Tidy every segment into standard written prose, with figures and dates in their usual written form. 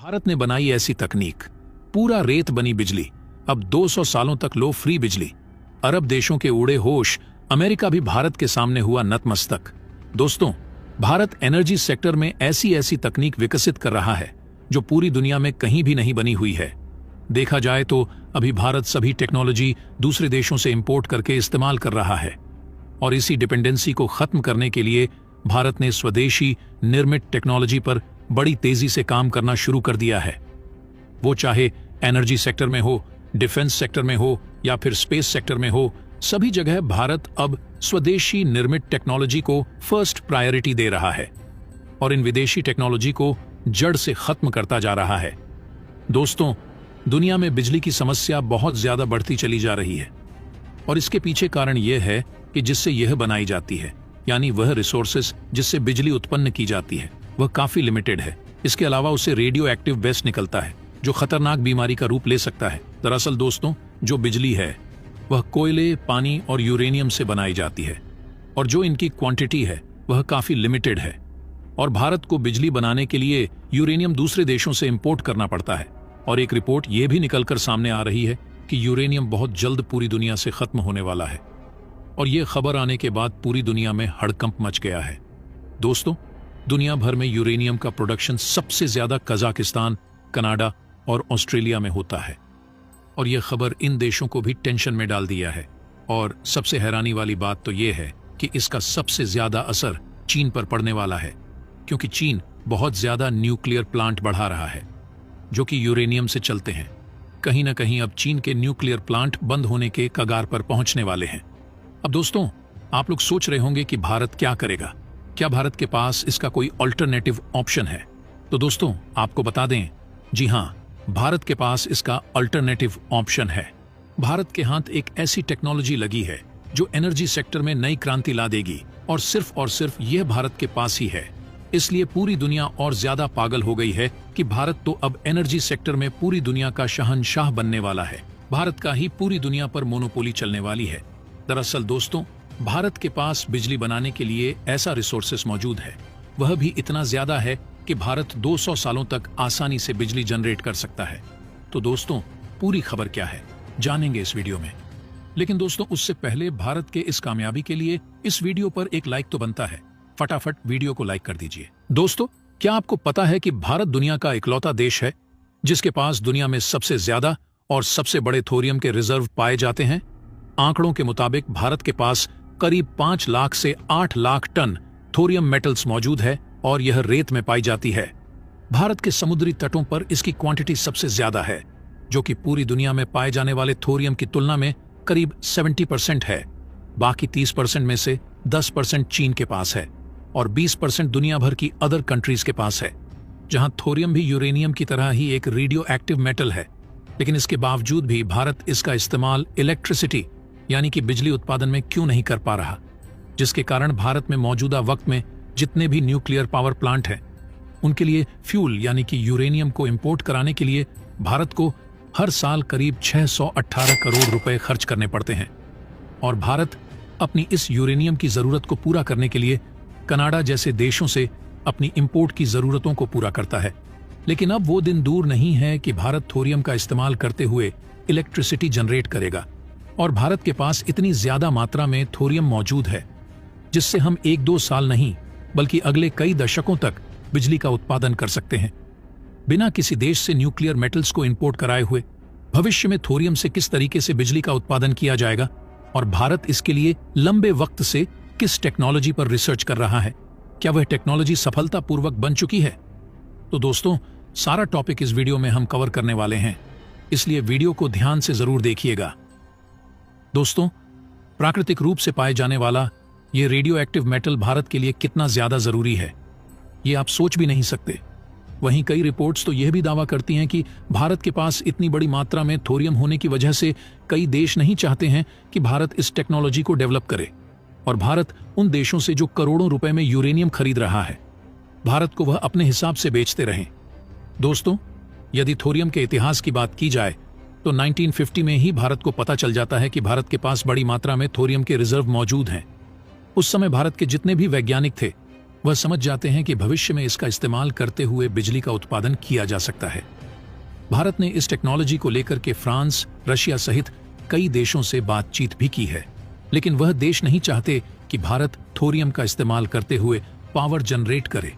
भारत ने बनाई ऐसी तकनीक, पूरा रेत बनी बिजली, अब 200 सालों तक लो फ्री बिजली। अरब देशों के उड़े होश, अमेरिका भी भारत के सामने हुआ नतमस्तक। दोस्तों, भारत एनर्जी सेक्टर में ऐसी ऐसी तकनीक विकसित कर रहा है जो पूरी दुनिया में कहीं भी नहीं बनी हुई है। देखा जाए तो अभी भारत सभी टेक्नोलॉजी दूसरे देशों से इंपोर्ट करके इस्तेमाल कर रहा है और इसी डिपेंडेंसी को खत्म करने के लिए भारत ने स्वदेशी निर्मित टेक्नोलॉजी पर बड़ी तेजी से काम करना शुरू कर दिया है। वो चाहे एनर्जी सेक्टर में हो, डिफेंस सेक्टर में हो या फिर स्पेस सेक्टर में हो, सभी जगह भारत अब स्वदेशी निर्मित टेक्नोलॉजी को फर्स्ट प्रायोरिटी दे रहा है और इन विदेशी टेक्नोलॉजी को जड़ से खत्म करता जा रहा है। दोस्तों, दुनिया में बिजली की समस्या बहुत ज्यादा बढ़ती चली जा रही है और इसके पीछे कारण यह है कि जिससे यह बनाई जाती है, यानी वह रिसोर्सेस जिससे बिजली उत्पन्न की जाती है, वह काफी लिमिटेड है। इसके अलावा उससे रेडियो एक्टिव वेस्ट निकलता है जो खतरनाक बीमारी का रूप ले सकता है। दरअसल दोस्तों, जो बिजली है वह कोयले, पानी और यूरेनियम से बनाई जाती है और जो इनकी क्वांटिटी है वह काफी लिमिटेड है और भारत को बिजली बनाने के लिए यूरेनियम दूसरे देशों से इंपोर्ट करना पड़ता है। और एक रिपोर्ट यह भी निकलकर सामने आ रही है कि यूरेनियम बहुत जल्द पूरी दुनिया से खत्म होने वाला है और यह खबर आने के बाद पूरी दुनिया में हड़कंप मच गया है। दोस्तों, दुनिया भर में यूरेनियम का प्रोडक्शन सबसे ज्यादा कजाकिस्तान, कनाडा और ऑस्ट्रेलिया में होता है और यह खबर इन देशों को भी टेंशन में डाल दिया है। और सबसे हैरानी वाली बात तो यह है कि इसका सबसे ज्यादा असर चीन पर पड़ने वाला है, क्योंकि चीन बहुत ज्यादा न्यूक्लियर प्लांट बढ़ा रहा है जो कि यूरेनियम से चलते हैं। कहीं ना कहीं अब चीन के न्यूक्लियर प्लांट बंद होने के कगार पर पहुंचने वाले हैं। अब दोस्तों, आप लोग सोच रहे होंगे कि भारत क्या करेगा, क्या भारत के पास इसका कोई अल्टरनेटिव ऑप्शन है? तो दोस्तों, आपको बता दें, जी हां, भारत के पास इसका अल्टरनेटिव ऑप्शन है। भारत के हाथ एक ऐसी टेक्नोलॉजी लगी है जो एनर्जी सेक्टर में नई क्रांति ला देगी और सिर्फ यह भारत के पास ही है। इसलिए पूरी दुनिया और ज्यादा पागल हो गई है कि भारत तो अब एनर्जी सेक्टर में पूरी दुनिया का शहंशाह बनने वाला है। भारत का ही पूरी दुनिया पर मोनोपोली चलने वाली है। दरअसल दोस्तों, भारत के पास बिजली बनाने के लिए ऐसा रिसोर्सेस मौजूद है, वह भी इतना ज्यादा है कि भारत 200 सालों तक आसानी से बिजली जनरेट कर सकता है। तो दोस्तों, पूरी खबर क्या है जानेंगे इस वीडियो में। लेकिन दोस्तों, उससे पहले भारत के इस कामयाबी के लिए इस वीडियो पर एक लाइक तो बनता है। फटाफट वीडियो को लाइक कर दीजिए। दोस्तों, क्या आपको पता है कि भारत दुनिया का इकलौता देश है जिसके पास दुनिया में सबसे ज्यादा और सबसे बड़े थोरियम के रिजर्व पाए जाते हैं? आंकड़ों के मुताबिक भारत के पास करीब 5 लाख से 8 लाख टन थोरियम मेटल्स मौजूद है और यह रेत में पाई जाती है। भारत के समुद्री तटों पर इसकी क्वांटिटी सबसे ज्यादा है, जो कि पूरी दुनिया में पाए जाने वाले थोरियम की तुलना में करीब 70% है। बाकी 30% में से 10% चीन के पास है और 20% दुनिया भर की अदर कंट्रीज के पास है, जहां थोरियम भी यूरेनियम की तरह ही एक रेडियो एक्टिव मेटल है। लेकिन इसके बावजूद भी भारत इसका इस्तेमाल इलेक्ट्रिसिटी यानी कि बिजली उत्पादन में क्यों नहीं कर पा रहा, जिसके कारण भारत में मौजूदा वक्त में जितने भी न्यूक्लियर पावर प्लांट हैं उनके लिए फ्यूल यानी कि यूरेनियम को इंपोर्ट कराने के लिए भारत को हर साल करीब 618 करोड़ रुपए खर्च करने पड़ते हैं। और भारत अपनी इस यूरेनियम की जरूरत को पूरा करने के लिए कनाडा जैसे देशों से अपनी इंपोर्ट की जरूरतों को पूरा करता है। लेकिन अब वो दिन दूर नहीं है कि भारत थोरियम का इस्तेमाल करते हुए इलेक्ट्रिसिटी जनरेट करेगा और भारत के पास इतनी ज्यादा मात्रा में थोरियम मौजूद है जिससे हम 1-2 साल नहीं बल्कि अगले कई दशकों तक बिजली का उत्पादन कर सकते हैं। बिना किसी देश से न्यूक्लियर मेटल्स को इंपोर्ट कराए हुए भविष्य में थोरियम से किस तरीके से बिजली का उत्पादन किया जाएगा और भारत इसके लिए लंबे वक्त से किस टेक्नोलॉजी पर रिसर्च कर रहा है, क्या वह टेक्नोलॉजी सफलतापूर्वक बन चुकी है? तो दोस्तों, सारा टॉपिक इस वीडियो में हम कवर करने वाले हैं, इसलिए वीडियो को ध्यान से जरूर देखिएगा। दोस्तों, प्राकृतिक रूप से पाए जाने वाला ये रेडियो एक्टिव मेटल भारत के लिए कितना ज्यादा जरूरी है, ये आप सोच भी नहीं सकते। वहीं कई रिपोर्ट्स तो यह भी दावा करती हैं कि भारत के पास इतनी बड़ी मात्रा में थोरियम होने की वजह से कई देश नहीं चाहते हैं कि भारत इस टेक्नोलॉजी को डेवलप करे और भारत उन देशों से जो करोड़ों रुपए में यूरेनियम खरीद रहा है, भारत को वह अपने हिसाब से बेचते रहें। दोस्तों, यदि थोरियम के इतिहास की बात की जाए तो 1950 में ही भारत को पता चल जाता है कि भारत के पास बड़ी मात्रा में थोरियम के रिजर्व मौजूद हैं। उस समय भारत के जितने भी वैज्ञानिक थे वह समझ जाते हैं कि भविष्य में इसका इस्तेमाल करते हुए बिजली का उत्पादन किया जा सकता है। भारत ने इस टेक्नोलॉजी को लेकर के फ्रांस, रशिया सहित कई देशों से बातचीत भी की है, लेकिन वह देश नहीं चाहते कि भारत थोरियम का इस्तेमाल करते हुए पावर जनरेट करे।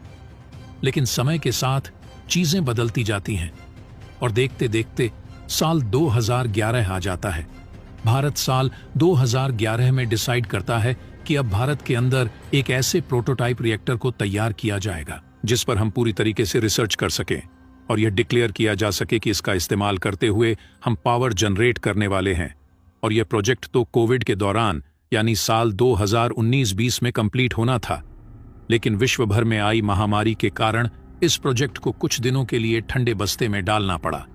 लेकिन समय के साथ चीजें बदलती जाती हैं और देखते देखते साल 2011 आ जाता है। भारत साल 2011 में डिसाइड करता है कि अब भारत के अंदर एक ऐसे प्रोटोटाइप रिएक्टर को तैयार किया जाएगा जिस पर हम पूरी तरीके से रिसर्च कर सकें और यह डिक्लेयर किया जा सके कि इसका इस्तेमाल करते हुए हम पावर जनरेट करने वाले हैं। और यह प्रोजेक्ट तो कोविड के दौरान यानी साल 2019-20 में कंप्लीट होना था, लेकिन विश्व भर में आई महामारी के कारण इस प्रोजेक्ट को कुछ दिनों के लिए ठंडे बस्ते में डालना पड़ा।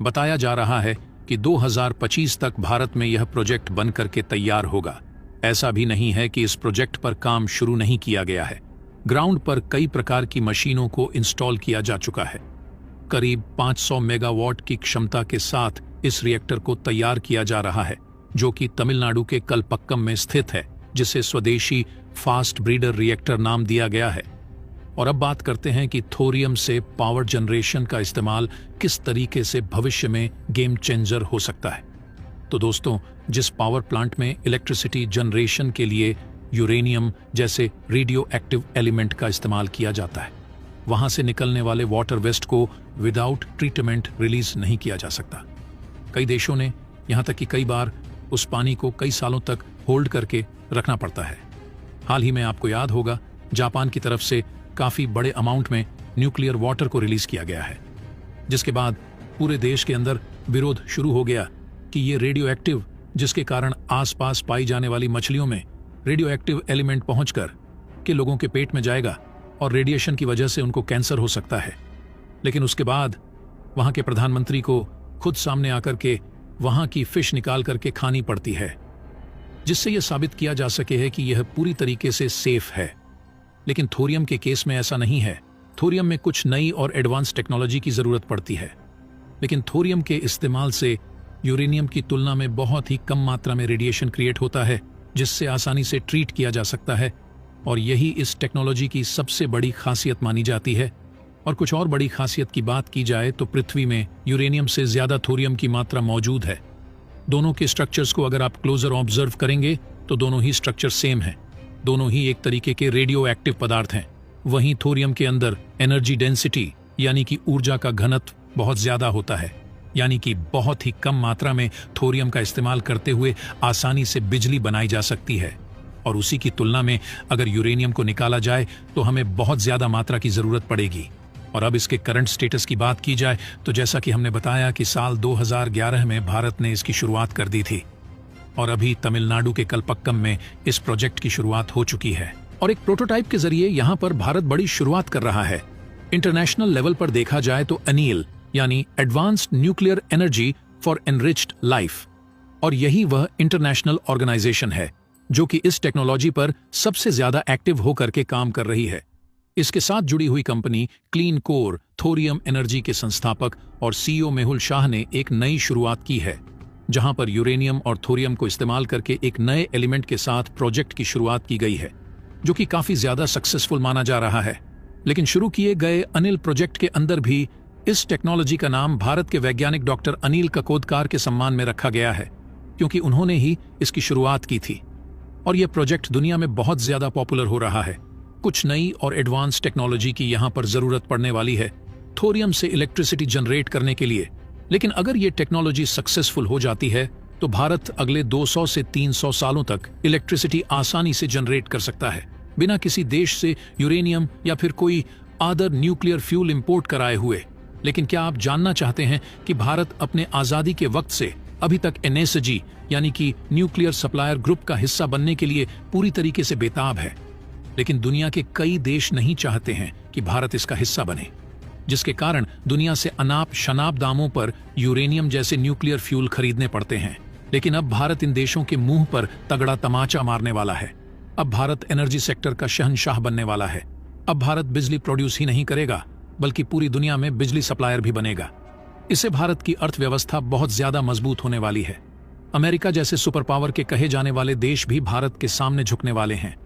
बताया जा रहा है कि 2025 तक भारत में यह प्रोजेक्ट बन करके तैयार होगा। ऐसा भी नहीं है कि इस प्रोजेक्ट पर काम शुरू नहीं किया गया है। ग्राउंड पर कई प्रकार की मशीनों को इंस्टॉल किया जा चुका है। करीब 500 मेगावाट की क्षमता के साथ इस रिएक्टर को तैयार किया जा रहा है, जो कि तमिलनाडु के कलपक्कम में स्थित है, जिसे स्वदेशी फास्ट ब्रीडर रिएक्टर नाम दिया गया है। और अब बात करते हैं कि थोरियम से पावर जनरेशन का इस्तेमाल किस तरीके से भविष्य में गेम चेंजर हो सकता है। तो दोस्तों, जिस पावर प्लांट में इलेक्ट्रिसिटी जनरेशन के लिए यूरेनियम जैसे रेडियो एक्टिव एलिमेंट का इस्तेमाल किया जाता है, वहां से निकलने वाले वाटर वेस्ट को विदाउट ट्रीटमेंट रिलीज नहीं किया जा सकता। कई देशों ने यहां तक कि कई बार उस पानी को कई सालों तक होल्ड करके रखना पड़ता है। हाल ही में आपको याद होगा, जापान की तरफ से काफी बड़े अमाउंट में न्यूक्लियर वाटर को रिलीज किया गया है, जिसके बाद पूरे देश के अंदर विरोध शुरू हो गया कि ये रेडियो एक्टिव, जिसके कारण आसपास पाई जाने वाली मछलियों में रेडियो एक्टिव एलिमेंट पहुंचकर के लोगों के पेट में जाएगा और रेडिएशन की वजह से उनको कैंसर हो सकता है। लेकिन उसके बाद वहां के प्रधानमंत्री को खुद सामने आकर के वहां की फिश निकाल करके खानी पड़ती है, जिससे यह साबित किया जा सके है कि यह पूरी तरीके से सेफ है। लेकिन थोरियम के केस में ऐसा नहीं है। थोरियम में कुछ नई और एडवांस टेक्नोलॉजी की जरूरत पड़ती है, लेकिन थोरियम के इस्तेमाल से यूरेनियम की तुलना में बहुत ही कम मात्रा में रेडिएशन क्रिएट होता है, जिससे आसानी से ट्रीट किया जा सकता है। और यही इस टेक्नोलॉजी की सबसे बड़ी खासियत मानी जाती है। और कुछ और बड़ी खासियत की बात की जाए तो पृथ्वी में यूरेनियम से ज्यादा थोरियम की मात्रा मौजूद है। दोनों के स्ट्रक्चर्स को अगर आप क्लोजर ऑब्जर्व करेंगे तो दोनों ही स्ट्रक्चर सेम है। दोनों ही एक तरीके के रेडियो एक्टिव पदार्थ हैं। वहीं थोरियम के अंदर एनर्जी डेंसिटी यानी कि ऊर्जा का घनत्व बहुत ज्यादा होता है, यानी कि बहुत ही कम मात्रा में थोरियम का इस्तेमाल करते हुए आसानी से बिजली बनाई जा सकती है। और उसी की तुलना में अगर यूरेनियम को निकाला जाए तो हमें बहुत ज्यादा मात्रा की जरूरत पड़ेगी। और अब इसके करंट स्टेटस की बात की जाए तो जैसा कि हमने बताया कि साल 2011 में भारत ने इसकी शुरुआत कर दी थी और अभी तमिलनाडु के कलपक्कम में इस प्रोजेक्ट की शुरुआत हो चुकी है। और एक प्रोटोटाइप के जरिए यहां पर भारत बड़ी शुरुआत कर रहा है। इंटरनेशनल लेवल पर देखा जाए तो अनील यानी advanced nuclear energy for enriched life, और यही वह इंटरनेशनल ऑर्गेनाइजेशन है जो कि इस टेक्नोलॉजी पर सबसे ज्यादा एक्टिव होकर के काम कर रही है। इसके साथ जुड़ी हुई company clean core thorium energy के संस्थापक और सीईओ मेहुल शाह ने एक नई शुरुआत की है, जहां पर यूरेनियम और थोरियम को इस्तेमाल करके एक नए एलिमेंट के साथ प्रोजेक्ट की शुरुआत की गई है, जो कि काफी ज्यादा सक्सेसफुल माना जा रहा है। लेकिन शुरू किए गए अनिल प्रोजेक्ट के अंदर भी इस टेक्नोलॉजी का नाम भारत के वैज्ञानिक डॉक्टर अनिल ककोदकार के सम्मान में रखा गया है, क्योंकि उन्होंने ही इसकी शुरुआत की थी। और यह प्रोजेक्ट दुनिया में बहुत ज्यादा पॉपुलर हो रहा है। कुछ नई और एडवांस टेक्नोलॉजी की यहाँ पर जरूरत पड़ने वाली है थोरियम से इलेक्ट्रिसिटी जनरेट करने के लिए। लेकिन अगर ये टेक्नोलॉजी सक्सेसफुल हो जाती है तो भारत अगले 200 से 300 सालों तक इलेक्ट्रिसिटी आसानी से जनरेट कर सकता है, बिना किसी देश से यूरेनियम या फिर कोई अदर न्यूक्लियर फ्यूल इंपोर्ट कराए हुए। लेकिन क्या आप जानना चाहते हैं कि भारत अपने आजादी के वक्त से अभी तक एनएसजी यानी कि न्यूक्लियर सप्लायर ग्रुप का हिस्सा बनने के लिए पूरी तरीके से बेताब है। लेकिन दुनिया के कई देश नहीं चाहते हैं कि भारत इसका हिस्सा बने, जिसके कारण दुनिया से अनाप शनाप दामों पर यूरेनियम जैसे न्यूक्लियर फ्यूल खरीदने पड़ते हैं। लेकिन अब भारत इन देशों के मुंह पर तगड़ा तमाचा मारने वाला है। अब भारत एनर्जी सेक्टर का शहंशाह बनने वाला है। अब भारत बिजली प्रोड्यूस ही नहीं करेगा, बल्कि पूरी दुनिया में बिजली सप्लायर भी बनेगा। इससे भारत की अर्थव्यवस्था बहुत ज्यादा मजबूत होने वाली है। अमेरिका जैसे सुपर पावर के कहे जाने वाले देश भी भारत के सामने झुकने वाले हैं।